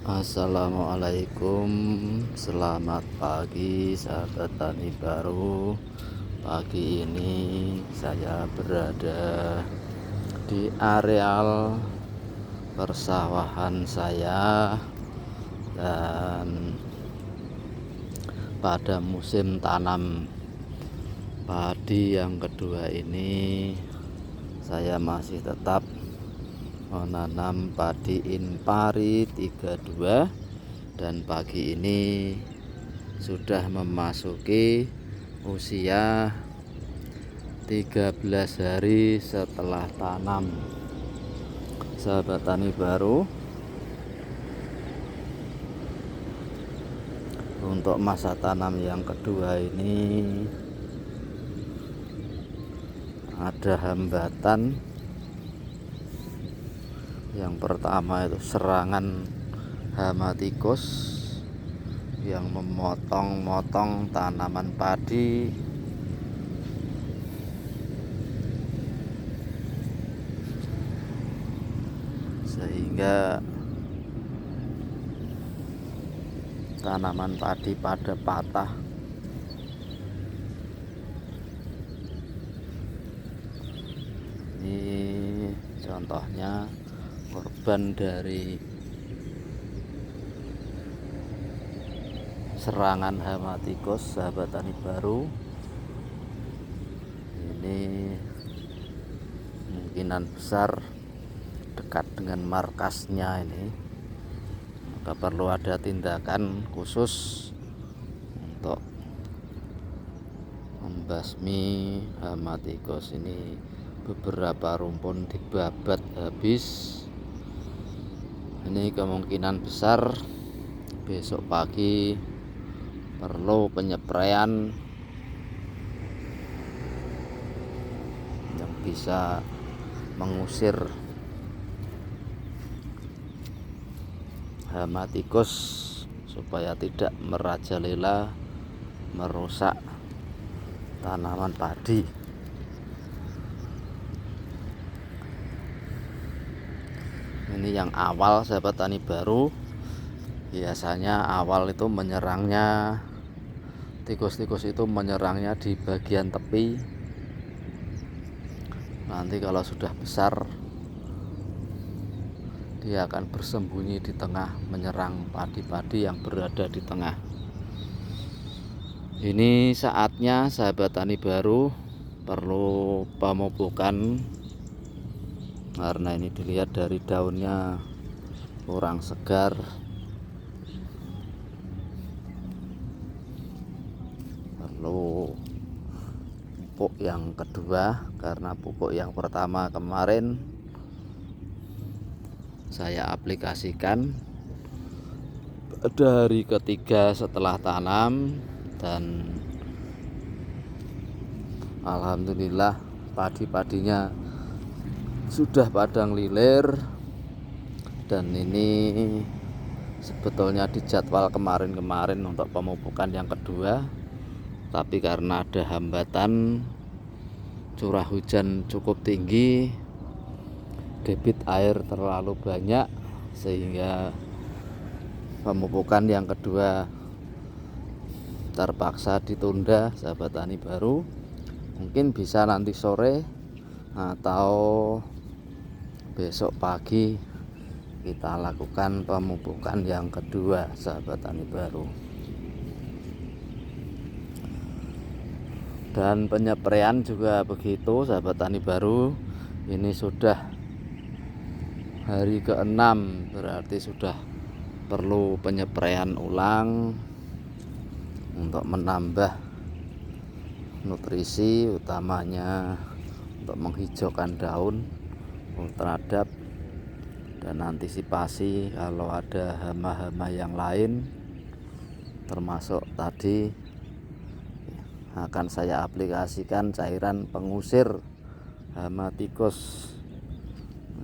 Assalamualaikum, selamat pagi sahabat tani baru. Pagi ini saya berada di areal persawahan saya, dan pada musim tanam padi yang kedua ini saya masih tetap menanam padi Inpari 32, dan pagi ini sudah memasuki usia 13 hari setelah tanam. Sahabat tani baru, untuk masa tanam yang kedua ini ada hambatan. Yang pertama itu serangan hama tikus yang memotong-motong tanaman padi, sehingga tanaman padi pada patah. Ini contohnya korban dari serangan hama tikus, sahabat tani baru. Ini kemungkinan besar dekat dengan markasnya ini, maka perlu ada tindakan khusus untuk membasmi hama tikus ini. Beberapa rumpun dibabat habis. Ini kemungkinan besar besok pagi perlu penyepraian yang bisa mengusir hama tikus supaya tidak merajalela merusak tanaman padi. Ini yang awal, sahabat tani baru. Biasanya awal itu menyerangnya, tikus-tikus itu menyerangnya di bagian tepi. Nanti kalau sudah besar, dia akan bersembunyi di tengah, menyerang padi-padi yang berada di tengah. Ini saatnya sahabat tani baru perlu pemupukan, karena ini dilihat dari daunnya kurang segar. Perlu pupuk yang kedua, karena pupuk yang pertama kemarin saya aplikasikan pada hari ketiga setelah tanam, dan alhamdulillah padi-padinya sudah padang lilir. Dan ini sebetulnya dijadwal kemarin untuk pemupukan yang kedua, tapi karena ada hambatan curah hujan cukup tinggi, debit air terlalu banyak, sehingga pemupukan yang kedua terpaksa ditunda, sahabat tani baru. Mungkin bisa nanti sore atau besok pagi kita lakukan pemupukan yang kedua, sahabat tani baru. Dan penyepraian juga begitu, sahabat tani baru. Ini sudah hari ke-6, berarti sudah perlu penyepraian ulang untuk menambah nutrisi, utamanya untuk menghijaukan daun terhadap, dan antisipasi kalau ada hama-hama yang lain, termasuk tadi akan saya aplikasikan cairan pengusir hama tikus.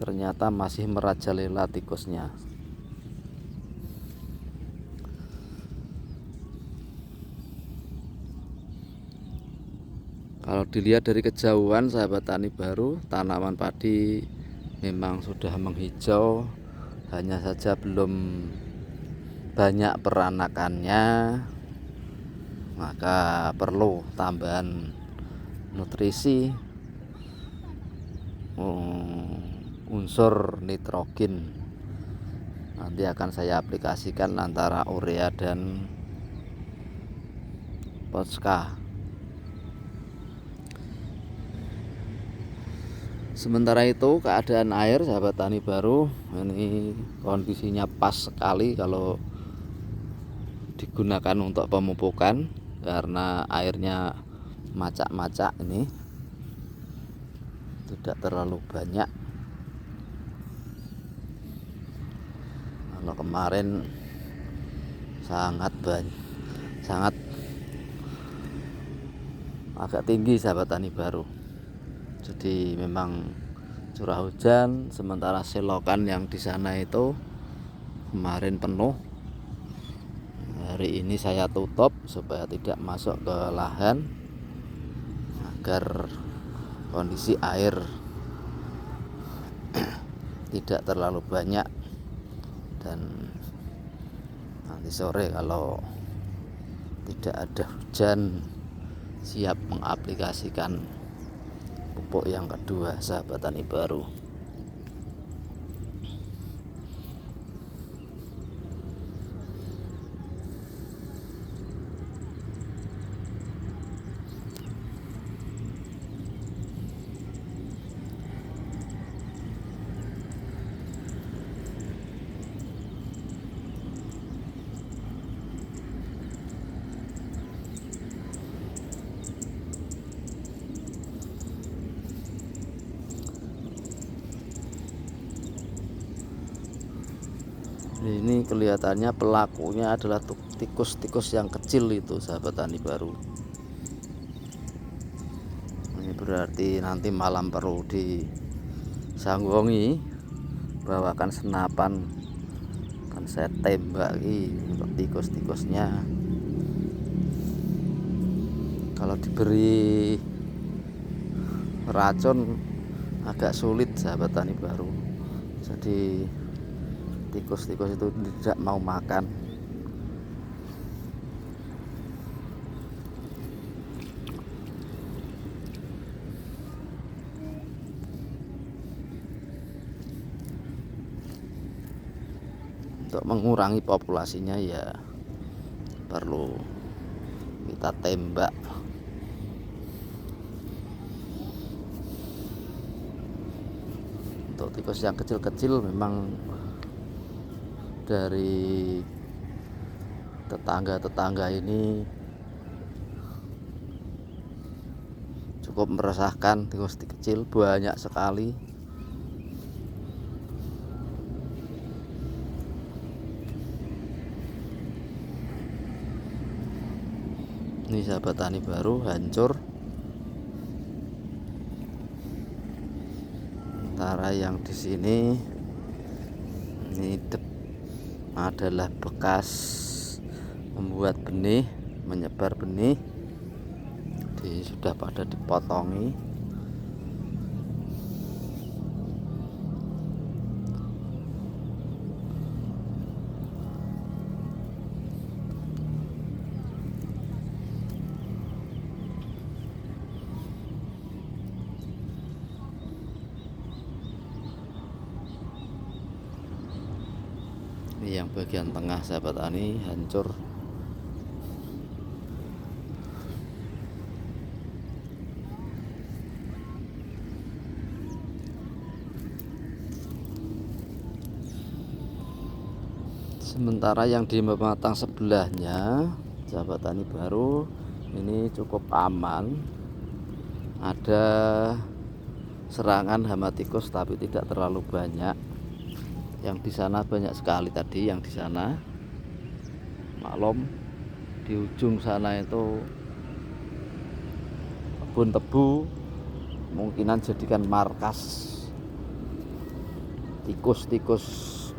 Ternyata masih merajalela tikusnya. Kalau dilihat dari kejauhan, sahabat tani baru, tanaman padi memang sudah menghijau, hanya saja belum banyak peranakannya, maka perlu tambahan nutrisi unsur nitrogen. Nanti akan saya aplikasikan antara urea dan Poska. Sementara itu keadaan air sahabat tani baru ini kondisinya pas sekali kalau digunakan untuk pemupukan, karena airnya macak-macak, ini tidak terlalu banyak. Kalau kemarin sangat agak tinggi sahabat tani baru. Jadi memang curah hujan, sementara selokan yang di sana itu kemarin penuh. Hari ini saya tutup supaya tidak masuk ke lahan, agar kondisi air tidak terlalu banyak, dan nanti sore kalau tidak ada hujan siap mengaplikasikan pupuk yang kedua sahabat tani baru. Ini kelihatannya pelakunya adalah tikus-tikus yang kecil itu sahabat tani baru. Ini berarti nanti malam perlu disanggongi, bawakan senapan, akan saya tembaki untuk tikus-tikusnya. Kalau diberi racun agak sulit sahabat tani baru, jadi tikus-tikus itu tidak mau makan. Untuk mengurangi populasinya ya perlu kita tembak. Untuk tikus yang kecil-kecil memang dari tetangga-tetangga ini cukup meresahkan. Tikus kecil banyak sekali. Ini sahabat tani baru hancur. Sementara yang di sini ini adalah bekas membuat benih, menyebar benih, sudah pada dipotongi. Ini yang bagian tengah sahabat tani hancur. Sementara yang di pematang sebelahnya sahabat tani baru ini cukup aman. Ada serangan hama tikus tapi tidak terlalu banyak. Yang di sana banyak sekali tadi, yang di sana. Maklum di ujung sana itu kebun tebu, kemungkinan jadikan markas tikus-tikus.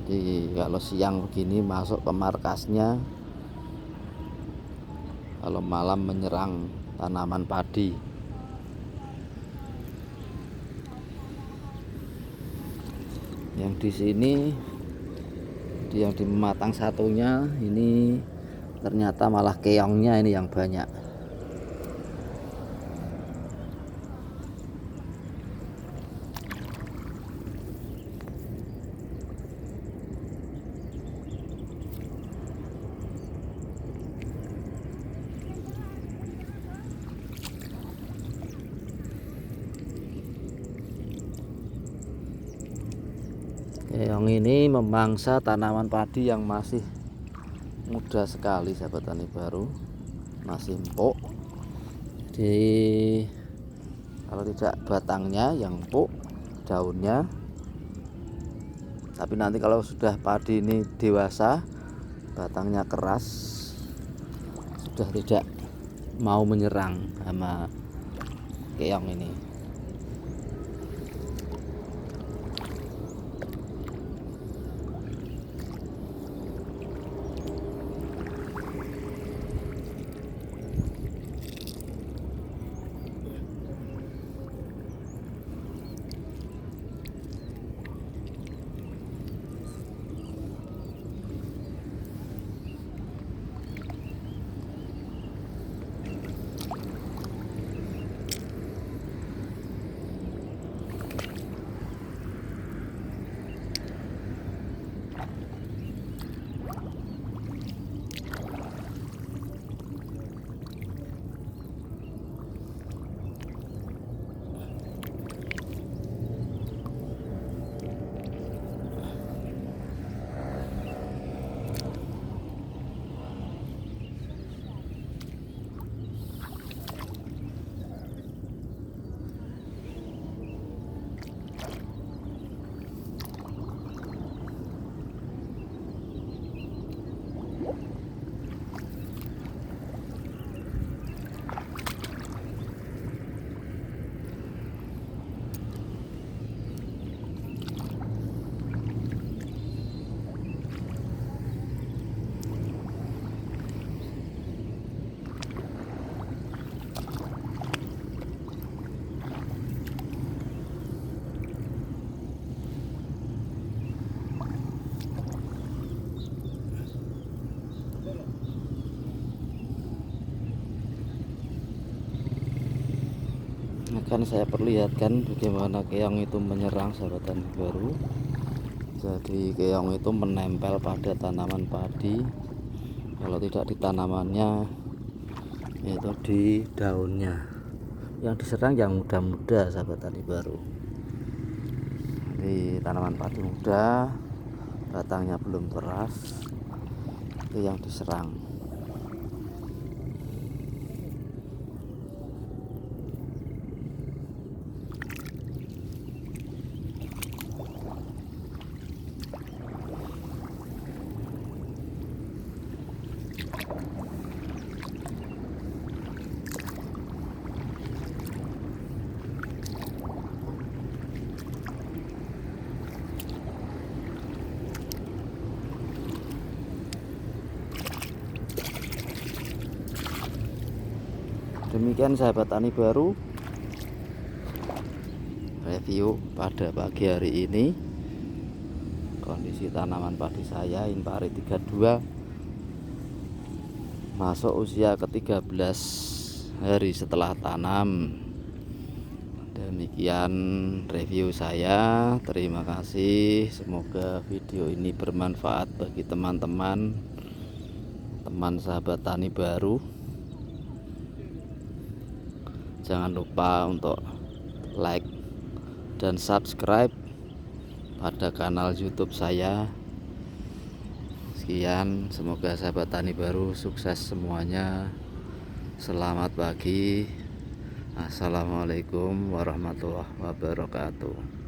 Jadi kalau siang begini masuk ke markasnya, kalau malam menyerang tanaman padi. Yang di sini padi yang dimatang satunya ini ternyata malah keongnya ini yang banyak. Keong ini memangsa tanaman padi yang masih muda sekali, sahabat tani baru, masih empuk. Jadi kalau tidak batangnya yang empuk, daunnya. Tapi nanti kalau sudah padi ini dewasa, batangnya keras, sudah tidak mau menyerang sama keong ini. Akan saya perlihatkan bagaimana keong itu menyerang, sahabat tani baru. Jadi keong itu menempel pada tanaman padi, kalau tidak di tanamannya yaitu di daunnya. Yang diserang yang muda-muda, sahabat tani baru. Di tanaman padi muda, batangnya belum keras, itu yang diserang. Demikian sahabat tani baru, review pada pagi hari ini kondisi tanaman padi saya Impari 32 masuk usia ke-13 hari setelah tanam. Demikian review saya, terima kasih. Semoga video ini bermanfaat bagi teman-teman sahabat tani baru. Jangan lupa untuk like dan subscribe pada kanal YouTube saya. Sekian, semoga sahabat tani baru sukses semuanya. Selamat pagi. Assalamualaikum warahmatullahi wabarakatuh.